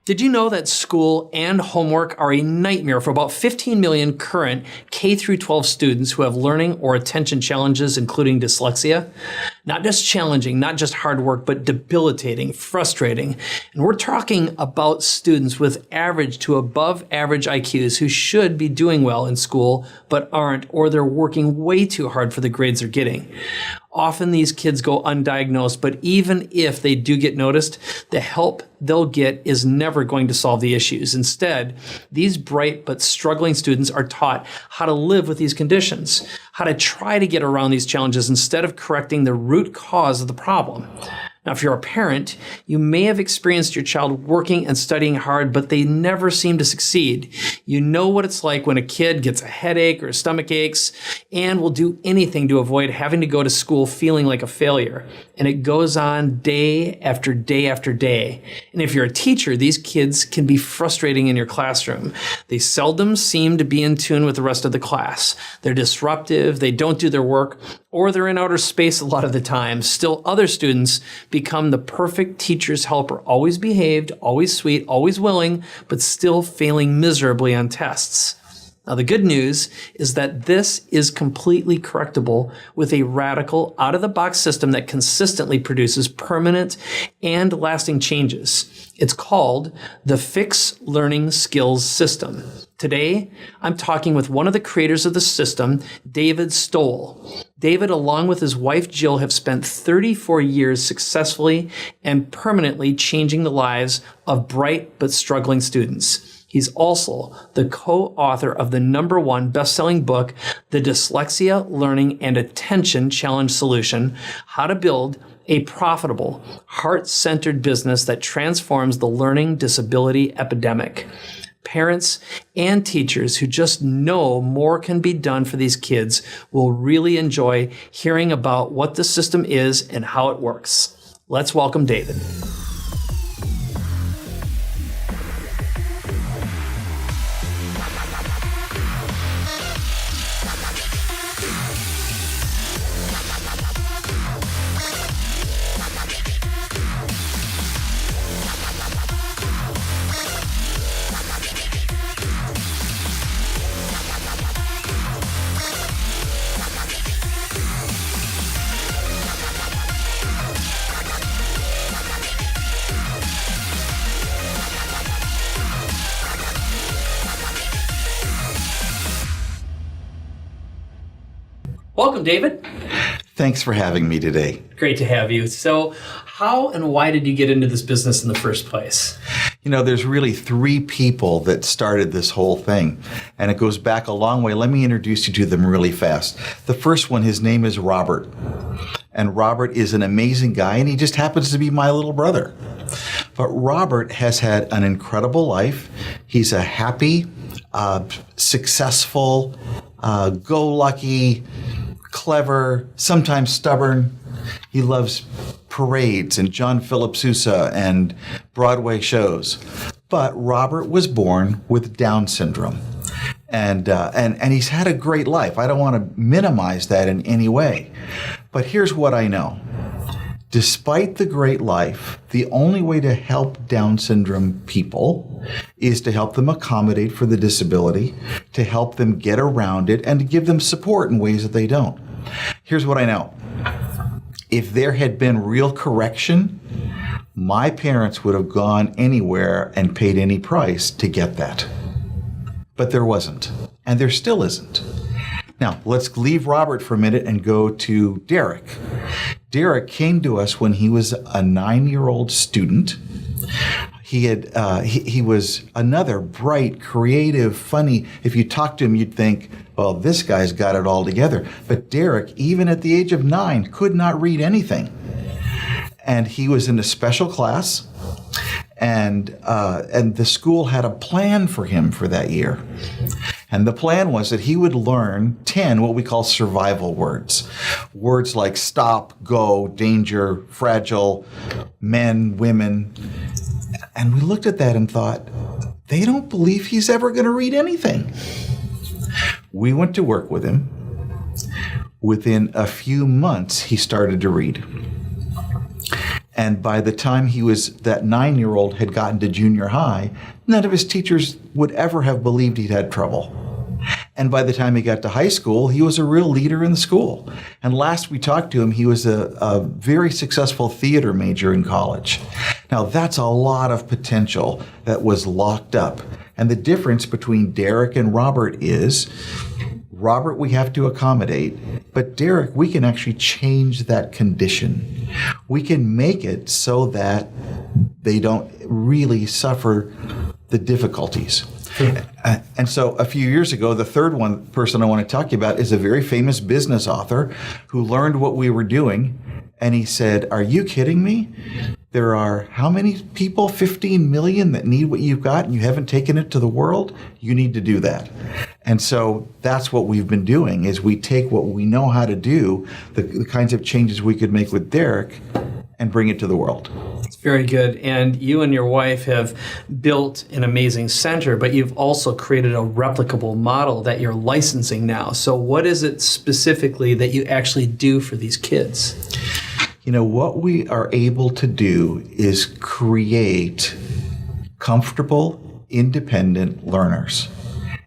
Did you know that school and homework are a nightmare for about 15 million current K through 12 students who have learning or attention challenges, including dyslexia? Not just challenging, not just hard work, but debilitating, frustrating. And we're talking about students with average to above average IQs who should be doing well in school, but aren't, or they're working way too hard for the grades they're getting. Often these kids go undiagnosed, but even if they do get noticed, the help they'll get is never going to solve the issues. Instead, these bright but struggling students are taught how to live with these conditions, how to try to get around these challenges instead of correcting the root cause of the problem. Now, if you're a parent, you may have experienced your child working and studying hard, but they never seem to succeed. You know what it's like when a kid gets a headache or stomach aches and will do anything to avoid having to go to school feeling like a failure. And it goes on day after day after day. And if you're a teacher, these kids can be frustrating in your classroom. They seldom seem to be in tune with the rest of the class. They're disruptive, they don't do their work, or they're in outer space a lot of the time. Still, other students become the perfect teacher's helper, always behaved, always sweet, always willing, but still failing miserably on tests. Now, the good news is that this is completely correctable with a radical, out-of-the-box system that consistently produces permanent and lasting changes. It's called the Fixed Learning Skills System. Today, I'm talking with one of the creators of the system, David Stoll. David, along with his wife Jill, have spent 34 years successfully and permanently changing the lives of bright but struggling students. He's also the co-author of the #1 best-selling book, The Dyslexia Learning and Attention Challenge Solution: How to Build a Profitable, Heart-Centered Business That Transforms the Learning Disability Epidemic. Parents and teachers who just know more can be done for these kids will really enjoy hearing about what the system is and how it works. Let's welcome David. Welcome, David. Thanks for having me today. Great to have you. So, how and why did you get into this business in the first place? You know, there's really 3 people that started this whole thing, and it goes back a long way. Let me introduce you to them really fast. The first one, his name is Robert, and Robert is an amazing guy, and he just happens to be my little brother. But Robert has had an incredible life. He's a happy, successful, go-lucky, clever, sometimes stubborn. He loves parades and John Philip Sousa and Broadway shows. But Robert was born with Down syndrome. And he's had a great life. I don't want to minimize that in any way. But here's what I know. Despite the great life, the only way to help Down syndrome people is to help them accommodate for the disability, to help them get around it, and to give them support in ways that they don't. Here's what I know. If there had been real correction, my parents would have gone anywhere and paid any price to get that. But there wasn't, and there still isn't. Now, let's leave Robert for a minute and go to Derek. Derek came to us when he was a 9-year-old student. He was another bright, creative, funny. If you talk to him, you'd think, well, this guy's got it all together. But Derek, even at the age of 9, could not read anything. And he was in a special class, and the school had a plan for him for that year. And the plan was that he would learn 10 what we call survival words. Words like stop, go, danger, fragile, men, women. And we looked at that and thought, they don't believe he's ever going to read anything. We went to work with him. Within a few months, he started to read. And by the time that 9-year-old had gotten to junior high, none of his teachers would ever have believed he'd had trouble. And by the time he got to high school, he was a real leader in the school. And last we talked to him, he was a very successful theater major in college. Now, that's a lot of potential that was locked up. And the difference between Derek and Robert is, Robert, we have to accommodate, but Derek, we can actually change that condition. We can make it so that they don't really suffer the difficulties. And so a few years ago, the third person I want to talk to you about is a very famous business author who learned what we were doing. And he said, "Are you kidding me? There are how many people? 15 million that need what you've got, and you haven't taken it to the world? You need to do that." And so that's what we've been doing, is we take what we know how to do, the kinds of changes we could make with Derek, and bring it to the world. It's very good. And you and your wife have built an amazing center, but you've also created a replicable model that you're licensing now. So what is it specifically that you actually do for these kids? You know, what we are able to do is create comfortable, independent learners.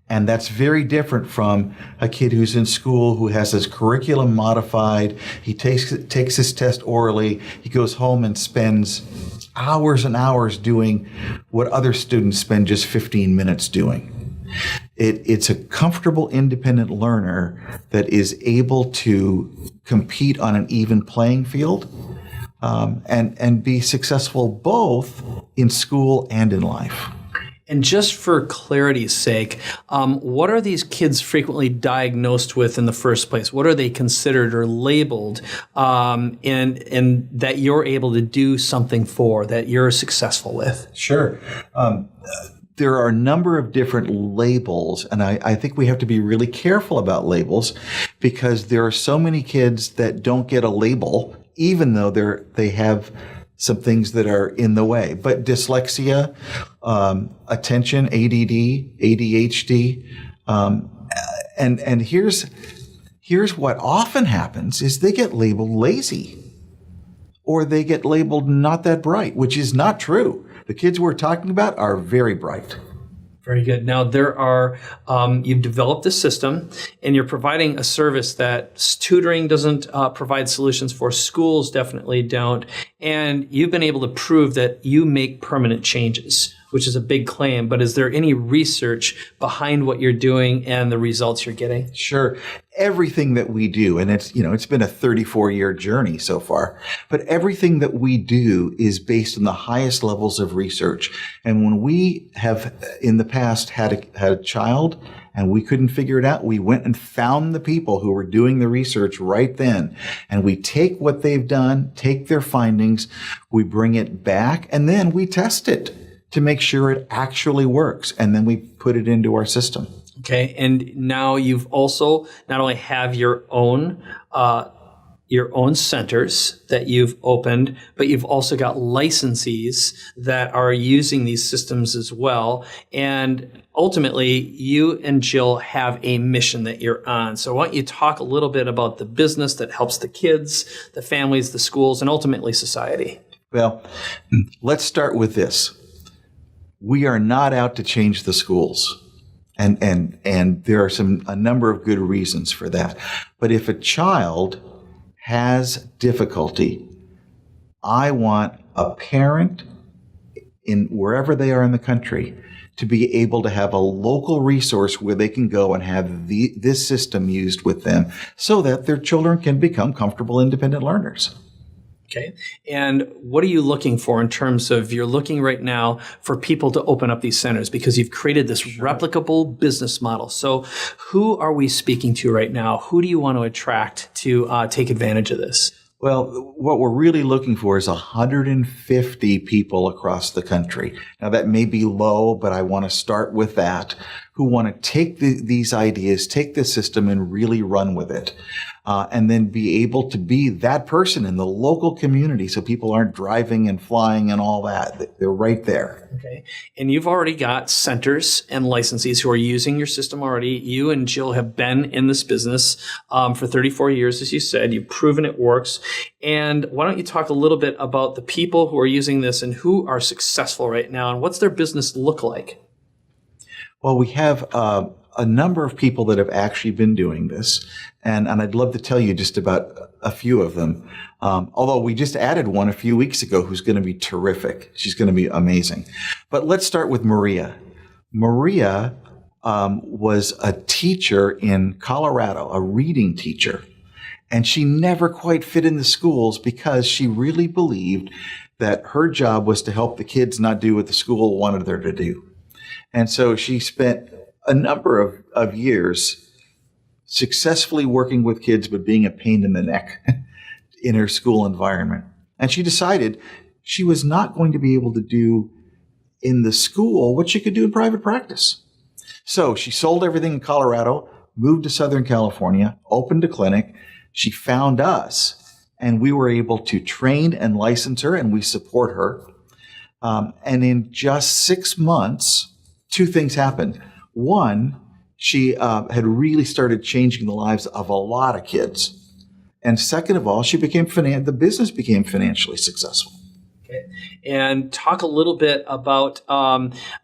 And that's very different from a kid who's in school who has his curriculum modified. He takes his test orally. He goes home and spends hours and hours doing what other students spend just 15 minutes doing. It's a comfortable, independent learner that is able to compete on an even playing field and be successful both in school and in life. And just for clarity's sake, what are these kids frequently diagnosed with in the first place? What are they considered or labeled, and that you're able to do something for, that you're successful with? Sure. There are a number of different labels, and I think we have to be really careful about labels, because there are so many kids that don't get a label, even though they have some things that are in the way. But dyslexia, attention, ADD, ADHD, and here's what often happens is they get labeled lazy, or they get labeled not that bright, which is not true. The kids we're talking about are very bright. Very good. Now, you've developed this system, and you're providing a service that tutoring doesn't provide solutions for, schools definitely don't, and you've been able to prove that you make permanent changes, which is a big claim. But is there any research behind what you're doing and the results you're getting? Sure. Everything that we do, and it's been a 34-year journey so far, but everything that we do is based on the highest levels of research. And when we have in the past had a child and we couldn't figure it out, we went and found the people who were doing the research right then. And we take what they've done, take their findings, we bring it back, and then we test it to make sure it actually works. And then we put it into our system. Okay, and now you've also not only have your own centers that you've opened, but you've also got licensees that are using these systems as well. And ultimately, you and Jill have a mission that you're on. So why don't you talk a little bit about the business that helps the kids, the families, the schools, and ultimately society? Well, let's start with this. We are not out to change the schools. And there are a number of good reasons for that. But if a child has difficulty, I want a parent in wherever they are in the country to be able to have a local resource where they can go and have this system used with them so that their children can become comfortable, independent learners. Okay. And what are you looking for in terms of, you're looking right now for people to open up these centers because you've created this replicable business model. So who are we speaking to right now? Who do you want to attract to take advantage of this? Well, what we're really looking for is 150 people across the country. Now, that may be low, but I want to start with that, who want to take these ideas, take the system, and really run with it. and then be able to be that person in the local community so people aren't driving and flying and all that. They're right there. Okay. And you've already got centers and licensees who are using your system already. You and Jill have been in this business for 34 years, as you said. You've proven it works. And why don't you talk a little bit about the people who are using this and who are successful right now, and what's their business look like? Well, we have a number of people that have actually been doing this, and I'd love to tell you just about a few of them. Although we just added one a few weeks ago who's going to be terrific. She's going to be amazing. But let's start with Maria. Maria was a teacher in Colorado, a reading teacher. And she never quite fit in the schools because she really believed that her job was to help the kids not do what the school wanted her to do. And so she spent a number of years successfully working with kids, but being a pain in the neck in her school environment. And she decided she was not going to be able to do in the school what she could do in private practice. So she sold everything in Colorado, moved to Southern California, opened a clinic. She found us, and we were able to train and license her, and we support her. And in just 6 months, two things happened. One, she had really started changing the lives of a lot of kids. And second of all, the business became financially successful. Okay. And talk a little bit about,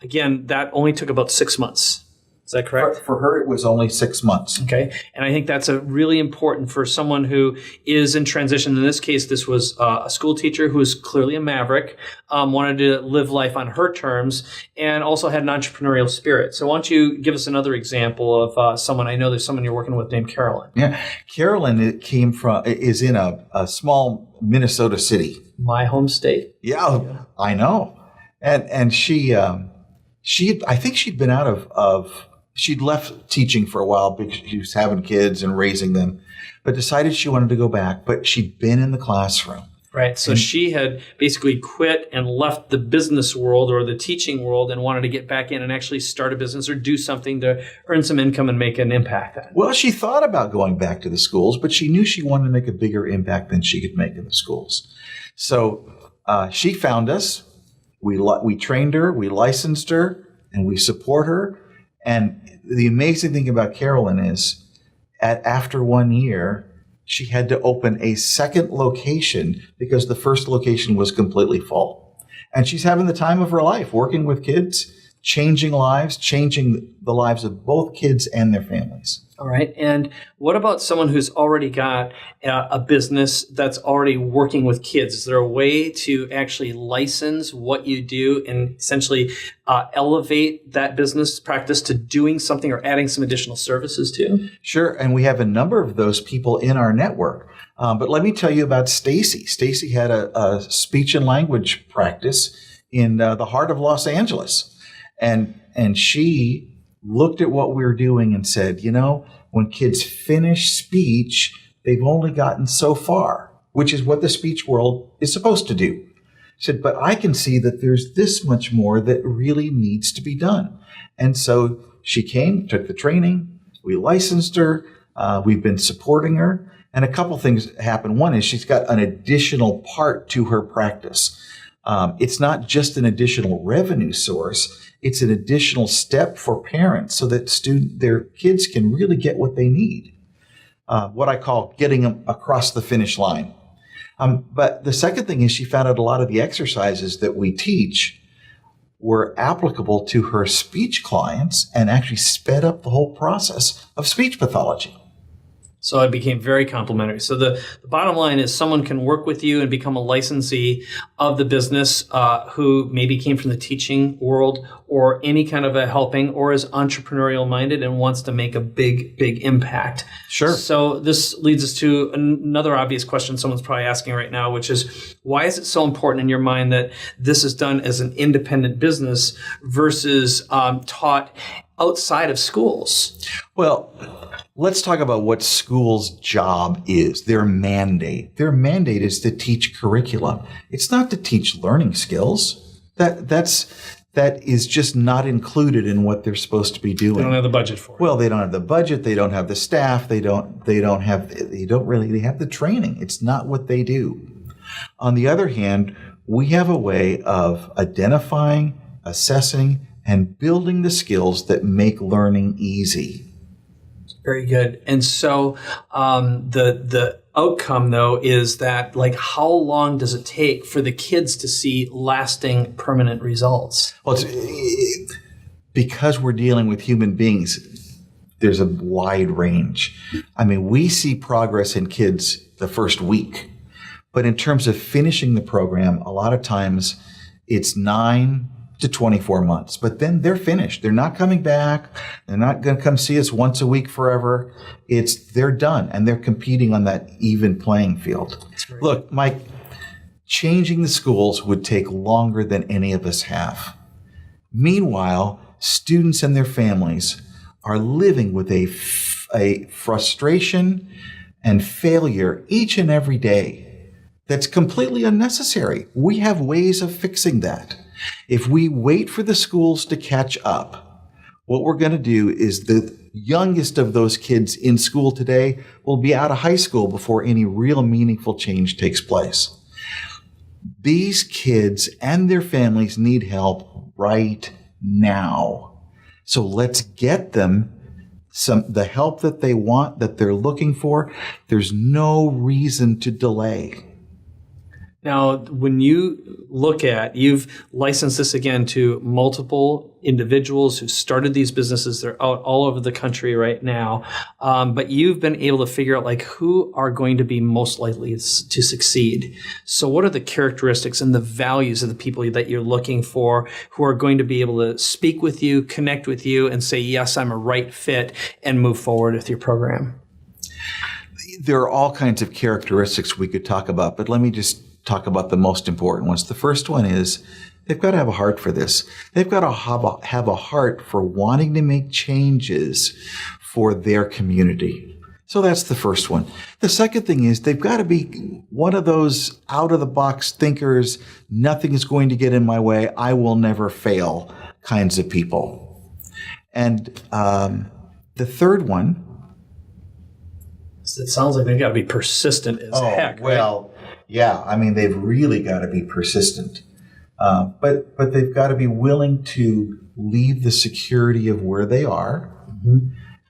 again, that only took about 6 months. Is that correct? For her, it was only 6 months. Okay. And I think that's a really important for someone who is in transition. In this case, this was a school teacher who was clearly a maverick, wanted to live life on her terms, and also had an entrepreneurial spirit. So why don't you give us another example of someone? I know there's someone you're working with named Carolyn. Yeah. Carolyn is in a small Minnesota city. My home state. Yeah. I know. And she I think she'd been out of she'd left teaching for a while because she was having kids and raising them, but decided she wanted to go back, but she'd been in the classroom. Right. So she had basically quit and left the business world or the teaching world and wanted to get back in and actually start a business or do something to earn some income and make an impact on it. Well, she thought about going back to the schools, but she knew she wanted to make a bigger impact than she could make in the schools. So she found us. We trained her, we licensed her, and we support her. And the amazing thing about Carolyn is after 1 year, she had to open a second location because the first location was completely full. And she's having the time of her life working with kids, changing lives, changing the lives of both kids and their families. All right. And what about someone who's already got a business that's already working with kids? Is there a way to actually license what you do and essentially elevate that business practice to doing something or adding some additional services to? Sure. And we have a number of those people in our network. But let me tell you about Stacy. Stacy had a speech and language practice in the heart of Los Angeles. And she looked at what we were doing and said, when kids finish speech, they've only gotten so far, which is what the speech world is supposed to do. She said, but I can see that there's this much more that really needs to be done. And so she came, took the training, we licensed her, we've been supporting her, and a couple things happened. One is she's got an additional part to her practice. It's not just an additional revenue source. It's an additional step for parents so that their kids can really get what they need. What I call getting them across the finish line. But the second thing is she found out a lot of the exercises that we teach were applicable to her speech clients and actually sped up the whole process of speech pathology. So it became very complimentary. So the bottom line is someone can work with you and become a licensee of the business who maybe came from the teaching world or any kind of a helping or is entrepreneurial minded and wants to make a big impact. Sure. So this leads us to another obvious question someone's probably asking right now, which is why is it so important in your mind that this is done as an independent business versus taught outside of schools? Well, let's talk about what schools' job is, their mandate. Their mandate is to teach curriculum. It's not to teach learning skills. That's that is just not included in what they're supposed to be doing. They don't have the budget for it. Well, they don't have the budget. They don't have the staff. They don't really have the training. It's not what they do. On the other hand, we have a way of identifying, assessing, and building the skills that make learning easy. Very good. And so the outcome, though, is that, like, how long does it take for the kids to see lasting, permanent results? Well, because we're dealing with human beings, there's a wide range. I mean, we see progress in kids the first week. But in terms of finishing the program, a lot of times it's 9 to 24 months. But then they're finished. They're not coming back. They're not going to come see us once a week forever. They're done, and they're competing on that even playing field. Look, Mike, changing the schools would take longer than any of us have. Meanwhile, students and their families are living with a frustration and failure each and every day that's completely unnecessary. We have ways of fixing that. If we wait for the schools to catch up, what we're going to do is the youngest of those kids in school today will be out of high school before any real meaningful change takes place. These kids and their families need help right now. So let's get them the help that they want, that they're looking for. There's no reason to delay. Now, when you look at, you've licensed this again to multiple individuals who started these businesses. They're out all over the country right now. But you've been able to figure out, like, who are going to be most likely to succeed. So what are the characteristics and the values of the people that you're looking for who are going to be able to speak with you, connect with you, and say, yes, I'm a right fit, and move forward with your program? There are all kinds of characteristics we could talk about, but let me just talk about the most important ones. The first one is they've got to have a heart for this. They've got to have a heart for wanting to make changes for their community. So that's the first one. The second thing is they've got to be one of those out-of-the-box thinkers, nothing is going to get in my way, I will never fail kinds of people. And the third one... It sounds like they've got to be persistent as heck. Well, yeah, I mean, they've really got to be persistent. But they've got to be willing to leave the security of where they are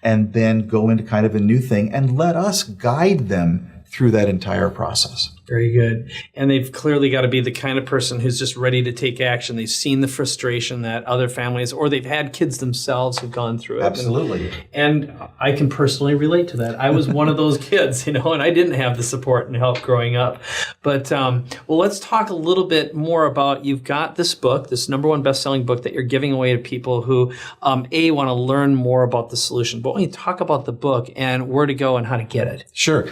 and then go into kind of a new thing and let us guide them through that entire process. Very good. And they've clearly got to be the kind of person who's just ready to take action. They've seen the frustration that other families, or they've had kids themselves who've gone through it. Absolutely. And I can personally relate to that. I was one of those kids, and I didn't have the support and help growing up. But, well, let's talk a little bit more about, you've got this book, this #1 best-selling book that you're giving away to people who, want to learn more about the solution. But when you talk about the book and where to go and how to get it. Sure.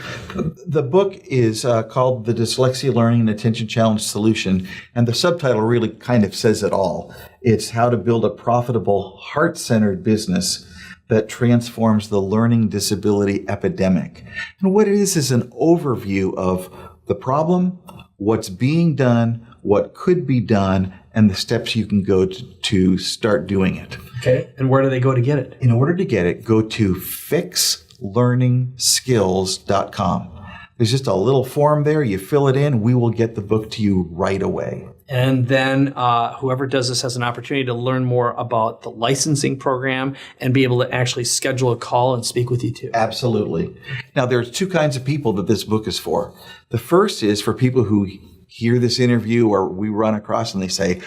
The book is called The Dyslexia Learning and Attention Challenge Solution, and the subtitle really kind of says it all. It's how to build a profitable, heart-centered business that transforms the learning disability epidemic. And what it is an overview of the problem, what's being done, what could be done, and the steps you can go to start doing it. Okay. And where do they go to get it? In order to get it, go to fixlearningskills.com. There's just a little form there. You fill it in. We will get the book to you right away. And then whoever does this has an opportunity to learn more about the licensing program and be able to actually schedule a call and speak with you too. Absolutely. Now, there's two kinds of people that this book is for. The first is for people who hear this interview or we run across and they say,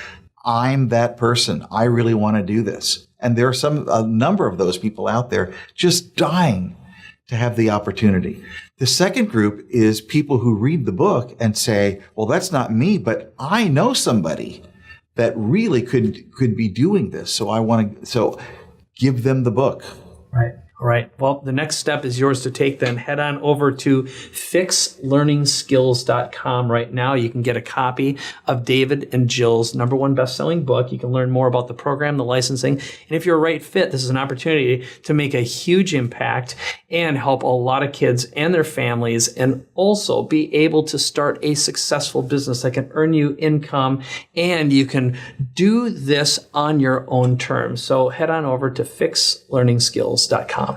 I'm that person. I really want to do this. And there are a number of those people out there just dying to have the opportunity. The second group is people who read the book and say, well, that's not me, but I know somebody that really could be doing this. So I want to, give them the book. Right. All right. Well, the next step is yours to take then. Head on over to fixlearningskills.com right now. You can get a copy of David and Jill's #1 best-selling book. You can learn more about the program, the licensing. And if you're a right fit, this is an opportunity to make a huge impact and help a lot of kids and their families, and also be able to start a successful business that can earn you income, and you can do this on your own terms. So head on over to fixlearningskills.com.